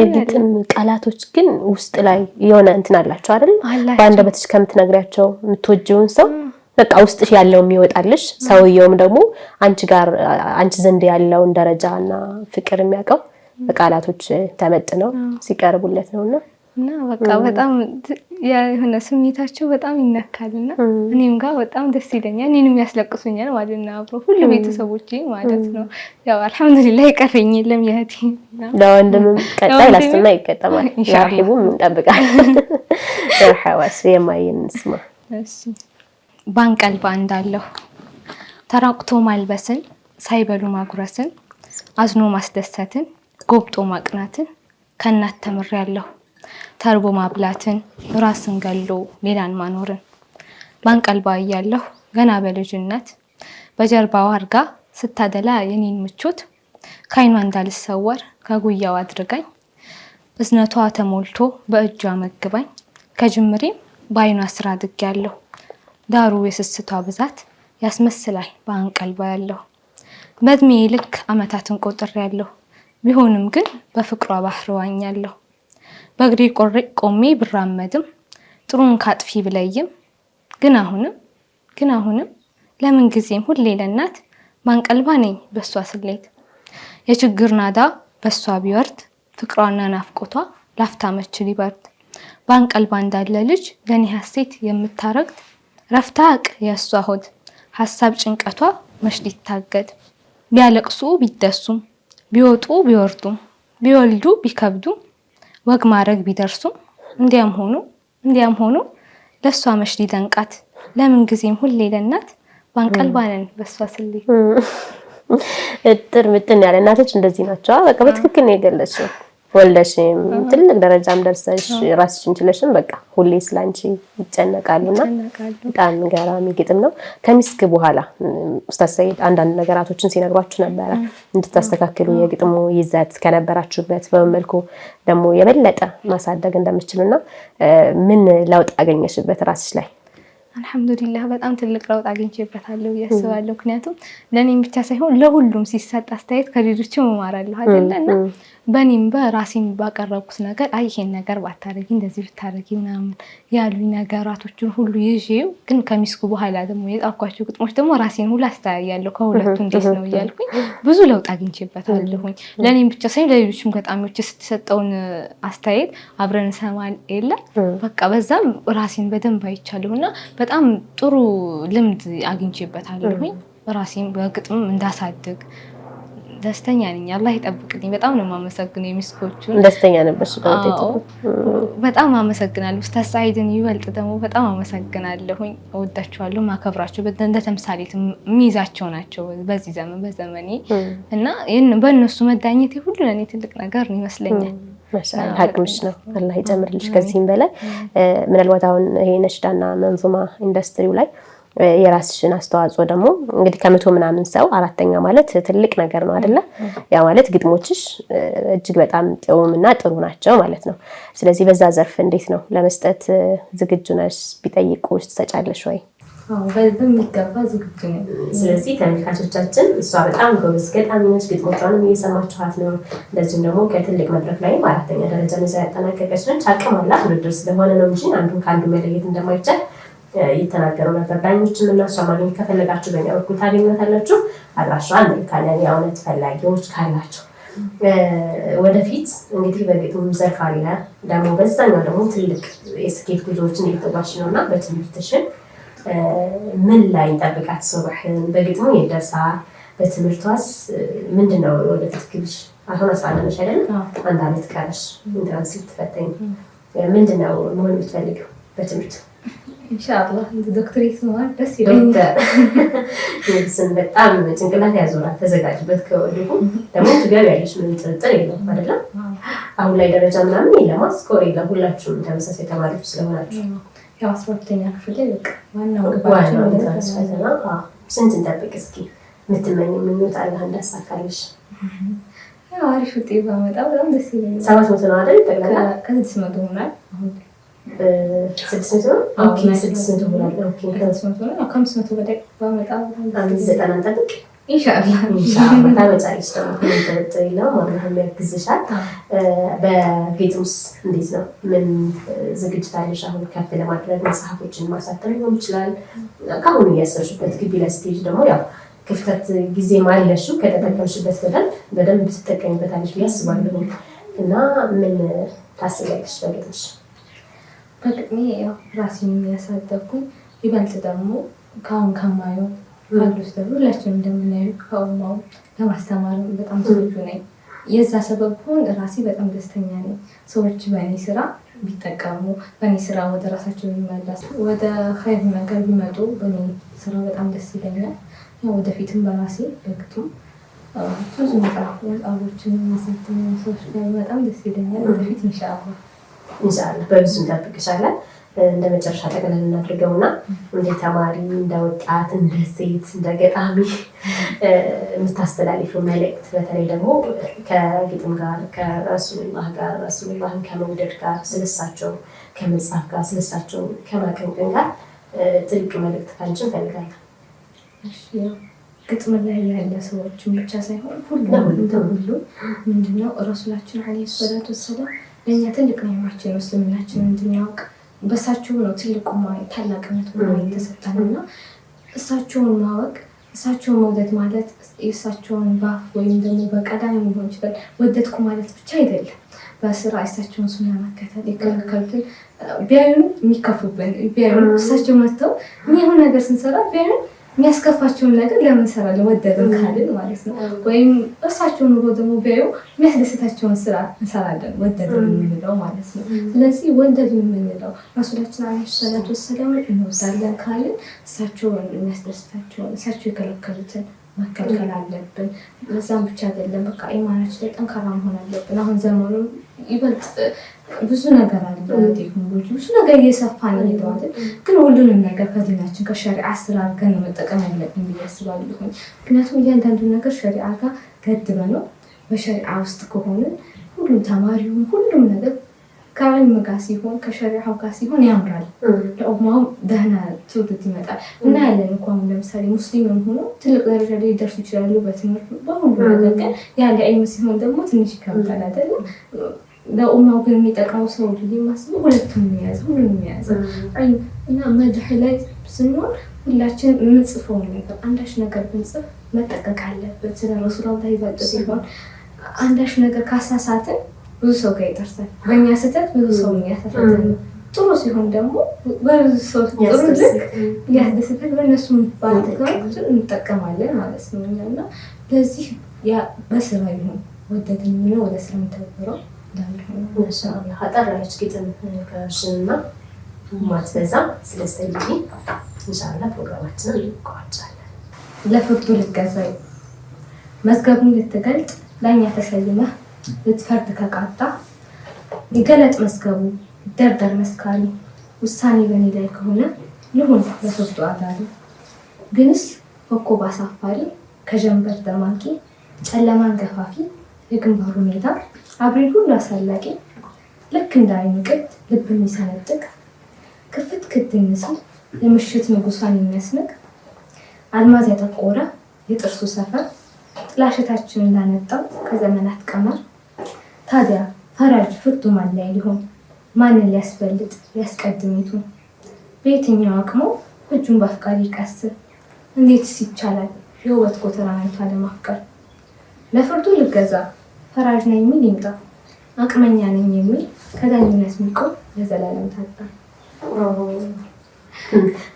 የግጥም ቃላቶች ግን ውስጥ ላይ የሆነ እንትን አላቸው አይደል? በአንደበትሽ ከምትነግሪያቸው የምትወጂውን ሰው በቃ ውስጥሽ ያለው የሚወጣልሽ ሰውየውም ደግሞ አንቺ ዘንድ ያለውን ደረጃና ፍቅር የሚያውቀው በቃላቶች ተመጥነው ሲቀርቡለት ነውና እና በቃ በጣም የሆነ ስሜታቸው በጣም ይነካልና እኔም ጋር በጣም ደስ ይለኛል። እኔንም ያስለቅሱኛል ማለት ነው አብሮ ሁሉ ቤተሰቦቼ ማለት ነው። ያው አልሐምዱሊላህ ይቀርኝ የለም የእህቴ ለወንድምም ቀጣይ ላስትና ይቀጠማል። ያህቡም እንጠብቃለን። ሐዋስ የማይን ስማ እሺ ባንቀልባ እንዳለሁ ተራቁቶ ማልበስን ሳይበሉ ማጉረስን አዝኖ ማስደሰትን ጎብጦ ማቅናትን ከእናት ተምሬያለሁ። ተርቦ ማብላትን ራስን ገሎ ሌላን ማኖርን ባንቀልባ እያለሁ ገና በልጅነት በጀርባዋ አርጋ ስታደላ የኔን ምቾት ካይኗ እንዳልሰወር ከጉያው አድርጋኝ እዝነቷ ተሞልቶ በእጇ መግባኝ ከጅምሬም በአይኗ ስራ አድጌያለሁ። ዳሩ የስስቷ ብዛት ያስመስላል ባንቀልባ ያለሁ በእድሜ ልክ አመታትን ቆጥሬያለሁ። ቢሆንም ግን በፍቅሯ ባህር ዋኛለሁ። በእግሬ ቆሜ ብራመድም ጥሩን ካጥፊ ብለይም ግን አሁንም ለምን ጊዜም ሁሌ ለእናት ባንቀልባ ነኝ በሷ ስሌት። የችግር ናዳ በሷ ቢወርድ ፍቅሯና ናፍቆቷ ላፍታመች ሊበርድ ባንቀልባ እንዳለ ልጅ ለኔ ሐሴት የምታረግድ ረፍታቅ የሷ ሆድ ሐሳብ ጭንቀቷ መች ሊታገድ ቢያለቅሱ ቢደሱም ቢወጡ ቢወርዱም ቢወልዱ ቢከብዱ ወግ ማረግ ቢደርሱም እንዲያም ሆኖ ለሷ መች ሊደንቃት ለምን ጊዜም ሁሌ ለእናት ባንቀልባ ነን በሷ ስሌት። እጥር ምጥን ያለ እናቶች እንደዚህ ናቸው። በቃ በትክክል ነው የገለጽሽው። ወልደሽም ትልቅ ደረጃም ደርሰሽ ራስሽን ችለሽም በቃ ሁሌ ስላንቺ ይጨነቃሉና በጣም ገራሚ ግጥም ነው። ከሚስክ በኋላ ኡስታዝ ሰይድ አንዳንድ ነገራቶችን ሲነግሯችሁ ነበረ እንድታስተካክሉ የግጥሙ ይዘት ከነበራችሁበት በመልኩ ደግሞ የበለጠ ማሳደግ እንደምትችሉና ምን ለውጥ አገኘሽበት ራስሽ ላይ? አልሐምዱሊላህ በጣም ትልቅ ለውጥ አግኝቼበታለሁ ያስባለሁ። ምክንያቱም ለኔም ብቻ ሳይሆን ለሁሉም ሲሰጥ አስተያየት ከሌሎችም እማራለሁ አይደለና በኔም በራሴም ባቀረብኩት ነገር አይ ይሄን ነገር ባታረጊ እንደዚህ ብታረጊ ምናምን ያሉኝ ነገራቶችን ሁሉ ይዤው ግን ከሚስኩ በኋላ ደግሞ የጻፍኳቸው ግጥሞች ደግሞ ራሴን ሁሉ አስተያያለሁ ከሁለቱ እንዴት ነው እያልኩኝ ብዙ ለውጥ አግኝቼበታለሁኝ። ለኔም ብቻ ሳይሆን ለሌሎችም ገጣሚዎች ስትሰጠውን አስተያየት አብረን ሰማን የለ በቃ በዛም ራሴን በደንብ አይቻለሁና በጣም ጥሩ ልምድ አግኝቼበታለሁኝ። ራሴን በግጥም እንዳሳድግ ደስተኛ ነኝ። አላህ ይጠብቅልኝ። በጣም ነው የማመሰግነው የሚስኮቹን። ደስተኛ ነበርሽ በውጤቱ? በጣም አመሰግናለሁ። ኡስታዝ ሰዒድን ይበልጥ ደግሞ በጣም አመሰግናለሁኝ። እወዳቸዋለሁ፣ ማከብራቸው እንደ ተምሳሌት የሚይዛቸው ናቸው በዚህ ዘመን በዘመኔ እና በእነሱ መዳኘቴ ሁሉ ለእኔ ትልቅ ነገር ይመስለኛል። ማሻአላህ ሀቅምሽ ነው። አላህ ይጨምርልሽ ከዚህም በላይ። ምናልባት አሁን ይሄ ነሽዳና መንዙማ ኢንዱስትሪው ላይ የራስሽን አስተዋጽኦ ደግሞ እንግዲህ ከመቶ ምናምን ሰው አራተኛ ማለት ትልቅ ነገር ነው አይደለ? ያ ማለት ግጥሞችሽ እጅግ በጣም ጥሩምና ጥሩ ናቸው ማለት ነው። ስለዚህ በዛ ዘርፍ እንዴት ነው ለመስጠት ዝግጁ ነሽ? ቢጠይቁሽ ትሰጫለሽ ወይ? በሚገባ ዝግጁ ነኝ። ስለዚህ ተመልካቾቻችን እሷ በጣም ጎበዝ ገጣሚ ነች። ግጥሞቿንም እየሰማችኋት ነው። እንደዚሁም ደግሞ ከትልቅ መድረክ ላይ አራተኛ ደረጃ ይዛ ያጠናቀቀች ነች። አቅም አላት። ውድድር ስለሆነ ነው እንጂ አንዱን ከአንዱ መለየት እንደማይቻል ይተናገሩ ነበር ዳኞችም እና እሷ ማግኘት ከፈለጋችሁ በእኛ በኩል ታገኛታላችሁ። አድራሻዋን እንልካለን የእውነት ፈላጊዎች ካላችሁ። ወደፊት እንግዲህ በግጥም ዘርፍ አለ ደግሞ በዛኛው ደግሞ ትልቅ የስኬት ጉዞዎችን እየተጓዝሽ ነው እና በትምህርትሽን ምን ላይ እንጠብቃት? ሶባህን በግጥሙ ይደርሳል። በትምህርቷስ ምንድነው ወደፊት ግብሽ? አሁን 11 ነሽ አይደል? አንድ አመት ቀረሽ ኢንትራንስ ልትፈተኝ። ምንድነው መሆን የምትፈልጊው በትምህርት? ኢንሻአላህ ዶክተሬት ማለት ደስ ይለኛል። ይህን በጣም ጭንቅላት ያዞራል። ተዘጋጅበት ከወዲሁ ደግሞ ትገቢያለሽ፣ ምን ጥርጥር የለውም አይደለም? አሁን ላይ ደረጃ ምናምን የለም፣ ስኮር የለም። ሁላችሁም ተመሳሳይ ተማሪዎች ስለሆናችሁ ያው 12ኛ ክፍል ላይ በቃ ዋናው ኢንትራንስ ፈተና ስንት እንጠብቅ እስኪ? የምትመኝ ምኞት አላህ እንዳሳካልሽ። ያው አሪፍ ውጤት ባመጣ በጣም ደስ ይለኛል። 700 ነው አይደል? ጠቅላላ ከ600 ሆኗል አሁን 600 ነው። ኦኬ 600 ሆኗል። ኦኬ 600 ነው። ከ500 በላይ ባመጣ 90 እንጠብቅ። ኢንሻአላህ ታመጫለሽ ደግሞ ከመጠጥ ይላል ማለትም ያግዝሻል። በጌጥስ እንዴት ነው? ምን ዝግጅት አለሽ አሁን ከፍ ለማድረግ መጽሐፎችን ማሳተም ሊሆን ይችላል። ካሁን እያሰብሽበት ግቢ ላይ ስቴጅ ደግሞ ያው ክፍተት ጊዜ ማለሹ ከተጠቀምሽበት በደንብ ትጠቀሚበታለሽ ብዬ አስባለሁ። እና ምን ታስቢያለሽ በጌጥሽ? በቅድሜ ያው ራሴን የሚያሳደግኩኝ ይበልጥ ደግሞ ካሁን ከማየው ካሉት ደግሞ ሁላችንም እንደምናየው ከኡማው ለማስተማር በጣም ዝግጁ ነኝ። የዛ ሰበብ ሆን ራሴ በጣም ደስተኛ ነኝ። ሰዎች በእኔ ስራ ቢጠቀሙ፣ በእኔ ስራ ወደ ራሳቸው ቢመለሱ፣ ወደ ኸይር ነገር ቢመጡ በእኔ ስራ በጣም ደስ ይለኛል። ወደፊትም በራሴ በግቱም ብዙ መጽሐፎችን ማሳተም ሰዎች ጋር በጣም ደስ ይለኛል። ወደፊት ኢንሻአላህ በብዙ እንጠብቅሻለን። እንደ መጨረሻ ጠቅለል እናድርገውና እንደ ተማሪ፣ እንደ ወጣት፣ እንደ ሴት፣ እንደ ገጣሚ የምታስተላልፊው መልእክት በተለይ ደግሞ ከግጥም ጋር ረሱሉላህን ከመውደድ ጋር ስለሳቸው ከመጽሐፍ ጋር ስለሳቸው ከማቀንቀን ጋር ጥልቅ መልእክት ካንቺ እንፈልጋለን። ግጥም ላይ ያለ ሰዎችን ብቻ ሳይሆን ሁሉም ምንድነው ረሱላችን አለይሂ ሰላቱ ወሰላም ለእኛ ትልቅ ነዓማችን እስልምናችንን እንድናውቅ በእሳቸው ነው ትልቁ ታላቅነት የተሰጠንና እሳቸውን ማወቅ እሳቸውን መውደድ ማለት የእሳቸውን ባፍ ወይም ደግሞ በቀዳሚ ሊሆን ይችላል ወደድኩ ማለት ብቻ አይደለም። በስራ እሳቸውን ሱና መከተል የከለከሉትን ቢያዩን የሚከፉብን ቢያዩን እሳቸው መጥተው የሚሆን ነገር ስንሰራ ቢያዩን የሚያስከፋቸውን ነገር ለምን እንሰራለን ወደድን ካልን ማለት ነው። ወይም እሳቸው ኑሮ ደግሞ ቢያዩ የሚያስደስታቸውን ስራ እንሰራለን ወደድን የምንለው ማለት ነው። ስለዚህ ወደድን የምንለው ረሱላችን አለይሂ ሰላቱ ወሰላም እንወዳለን ካልን እሳቸውን የሚያስደስታቸውን እሳቸው የከለከሉትን መከልከል አለብን። በዛም ብቻ አይደለም በቃ ኢማናችን ላይ ጠንካራ መሆን አለብን። አሁን ዘመኑ ይበልጥ ብዙ ነገር አለ፣ ቴክኖሎጂ ብዙ ነገር እየሰፋ ነው ሄደዋል። ግን ሁሉንም ነገር ከዲናችን ከሸሪዓ ስራ አድርገን መጠቀም ያለብን ብዬ አስባለሁ። ምክንያቱም እያንዳንዱ ነገር ሸሪዓ ጋር ገድበ ነው። በሸሪዓ ውስጥ ከሆነ ሁሉም ተማሪውን ሁሉም ነገር ከዓልም ጋር ሲሆን ከሸሪዓው ጋር ሲሆን ያምራል። ለኡማው ደህና ትውልድ ይመጣል እና ያለን እንኳን ለምሳሌ ሙስሊምም ሆኖ ትልቅ ደረጃ ላይ ይደርሱ ይችላሉ በትምህርት በሁሉ ነገር። ግን ያለ ዒልም ሲሆን ደግሞ ትንሽ ይከብዳል አይደል? ለኡማው ግን የሚጠቅመው ሰው ልጅ ማስበው ሁለቱም የሚያዝ ሁሉም የሚያዝ እና መድህ ላይ ስንሆን ሁላችንም የምንጽፈው ነገር አንዳች ነገር ብንጽፍ መጠቀቅ አለበት። ስለ ረሱላህ ይበልጥ ሲሆን አንዳች ነገር ካሳሳትን ብዙ ሰው ጋር ይደርሳል። በእኛ ስህተት ብዙ ሰው የሚያሳሳተን ነው። ጥሩ ሲሆን ደግሞ በብዙ ሰው ጥሩ ልክ ያስደስታል። በእነሱ ባልተጋሩትን እንጠቀማለን ማለት ነው እና ለዚህ በስራ ይሁን ወደድን ነው ወደ ስራ ተብረው ኢንሻአላህ አጣራለች ግጥም ከሽንና ማትበዛ ስለስተልጂ ኢንሻአላህ ፕሮግራማችንን እንቋጫለን። ለፍርዱ ልትገዛይ መዝገቡን ልትገልጥ ላኛ ተሰይመህ ልትፈርድ ከቃጣ ይገለጥ መዝገቡ ደርደር መስካሪ ውሳኔ በኔ ላይ ከሆነ ልሁን ለፍርዱ አዳሪ። ግንስ ኮከብ አሳፋሪ ከጀንበር ደማቂ ጨለማን ገፋፊ የግንባሩ ሜዳ አብሬል ሁሉ አሳላቂ ልክ እንዳይን ቅጥ ልብ የሚሰነጥቅ ክፍት ክት ምስል የምሽት ንጉሷን የሚያስንቅ አልማዝ ያጠቆረ የጥርሱ ሰፈር ጥላሸታችን እንዳነጣው ከዘመናት ቀመር። ታዲያ ፈራጅ ፍርዱ ማን ላይ ሊሆን ማንን ሊያስበልጥ ሊያስቀድሚቱ በየትኛው አቅሙ እጁን በአፍቃሪ ይቀስር እንዴትስ ይቻላል የውበት ጎተራን አይቶ ለማፍቀር። ለፍርዱ ልገዛ ፈራጅ ነኝ የሚል ይምጣ አቅመኛ ነኝ የሚል ከዳኝነት የሚቆም ለዘላለም ታጣ።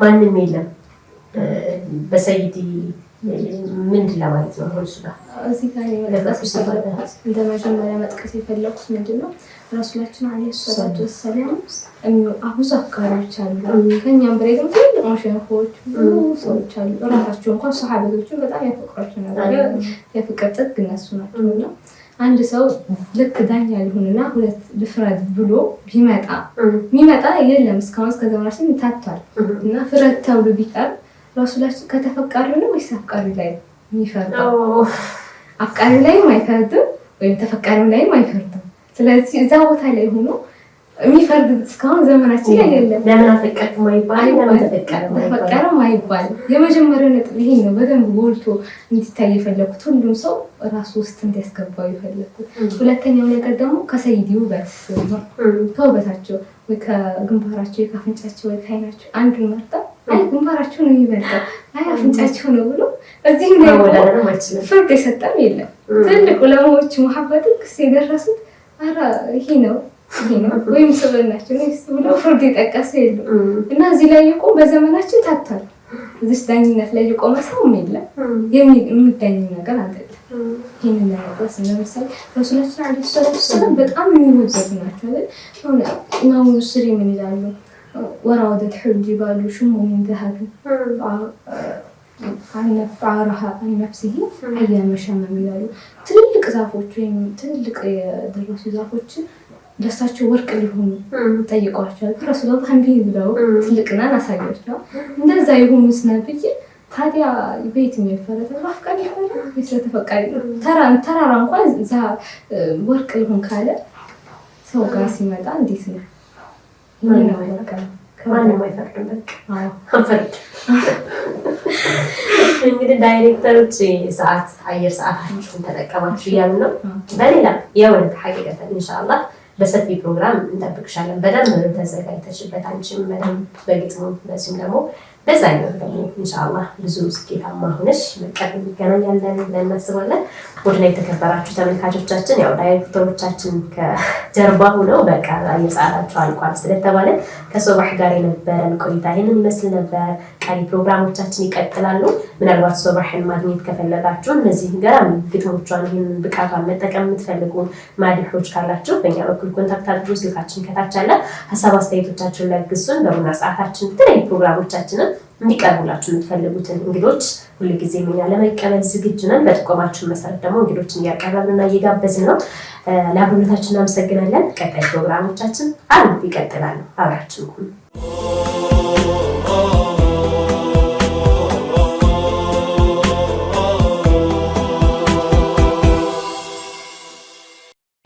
ማንም የለም በሰይዲ ምንድን ለማለት ነው? ሆልሱ ጋር እዚህ ጋር እንደ መጀመሪያ መጥቀስ የፈለኩት ምንድነው ረሱላችን አለይሂ ሰላቱ ወሰላም ብዙ አፍቃሪዎች አሉ። ከኛም በላይ ደግሞ ትልቅ መሸሆች ብዙ ሰዎች አሉ። ራሳቸው እንኳን ሰሃቦችን በጣም ያፈቅሯቸው ነበር። የፍቅር ጥግ እነሱ ናቸውና አንድ ሰው ልክ ዳኛ ሊሆንና ሁለት ልፍረድ ብሎ ቢመጣ የለም እስካሁን እስከ ዘመናችን ታቷል እና ፍረድ ተብሎ ቢቀር ረሱላችን ከተፈቃሪው ነው ወይስ አፍቃሪ ላይ የሚፈርደው? አፍቃሪ ላይም አይፈርድም ወይም ተፈቃሪው ላይም አይፈርድም። ስለዚህ እዛ ቦታ ላይ ሆኖ የሚፈርድ እስካሁን ዘመናችን ላይ የለም። ለምን አፈቀርክ ማይባል ለምን ተፈቀረ ማይባል የመጀመሪያው ነጥብ ይሄ ነው። በደንብ ጎልቶ እንዲታይ የፈለኩት ሁሉም ሰው ራሱ ውስጥ እንዲያስገባው የፈለኩት። ሁለተኛው ነገር ደግሞ ከሰይዲ ውበት ነው። ከውበታቸው ወይ ከግንባራቸው ወይ ከአፍንጫቸው ወይ ከዓይናቸው አንዱን መርጣ አይ ግንባራቸው ነው የሚበልጠው አይ አፍንጫቸው ነው ብሎ እዚህ ላይ ፍርድ የሰጠም የለም። ትልቅ ዑለማዎች መሐበጥ ክስ የደረሱት አራ ይሄ ነው ወይም ሰበናቸው ነው ብለው ፍርድ የጠቀሱ የለም። እና እዚህ ላይ የቆመ በዘመናችን ታቷል። እዚህ ዳኝነት ላይ የቆመ ሰው የለም። የሚዳኝ ነገር አይደለም። ይሄንን ነገር ለምሳሌ ረሱላችን አለይሂ ሰላም በጣም የሚወደዱ ናቸው አይደል? ሆነ ኢማሙ ሙስሪ ምን ይላሉ? ወራወደት ሑጅ ባሉ ሽሙ ምን ذهب عرها عن نفسه أيام شمم ይላሉ። ትልልቅ ዛፎች ወይም ትልልቅ የደረሱ ዛፎች ደስታቸው ወርቅ ሊሆኑ ጠይቀዋቸዋል። ረሱላህ እንዲህ ብለው ትልቅና አሳያቸው። እንደዛ የሆኑት ነብይ ታዲያ በየትኛው ይፈረድ? አፍቃሪ ይፈረድ? ስለተፈቃሪ ተራራ እንኳን እዛ ወርቅ ሊሆን ካለ ሰው ጋር ሲመጣ እንዴት ነው? ምን ነው ያልከው? ማንም አይፈርድም። በቃ አንፈርድ። እንግዲህ ዳይሬክተሮች ሰዓት አየር ሰዓታችሁን ተጠቀማችሁ እያሉ ነው። በሌላ የእውነት ሐቂቀተን ኢንሻአላህ በሰፊ ፕሮግራም እንጠብቅሻለን። በደንብ ተዘጋጅተሽበት አንቺም በደንብ በግጥሙ በዚህም ደግሞ በዛኛው ደግሞ ኢንሻአላህ ብዙ ስኬታማ ሆነሽ መቀጠል እንገናኛለን ብለን እናስባለን። ወደ የተከበራችሁ ተመልካቾቻችን ያው ዳይሬክተሮቻችን ከጀርባ ሆነው በቃ የሰዓታቸው አልቋል ስለተባለ ከሶባህ ጋር የነበረን ቆይታ ይሄንን ይመስል ነበር። ቀሪ ፕሮግራሞቻችን ይቀጥላሉ። ምናልባት ሶባህን ማግኘት ከፈለጋችሁ እነዚህ ገራሚ ግጥሞቿን ይሄን ብቃቷን መጠቀም የምትፈልጉ ማዲሖች ካላችሁ በእኛ በኩል ኮንታክት አድርጉ። ስልካችን ከታች አለ። ሀሳብ አስተያየቶቻችሁን ለግሱን። በቡና ሰዓታችን የተለያዩ ፕሮግራሞቻችንን እንዲቀርቡላችሁ የምትፈልጉትን እንግዶች ሁልጊዜ እኛ ለመቀበል ዝግጁ ነን። በጥቆማችሁ መሰረት ደግሞ እንግዶችን እያቀረብንና እየጋበዝን ነው። ለአብሮነታችን እናመሰግናለን። ቀጣይ ፕሮግራሞቻችን ይቀጥላሉ። አብራችሁ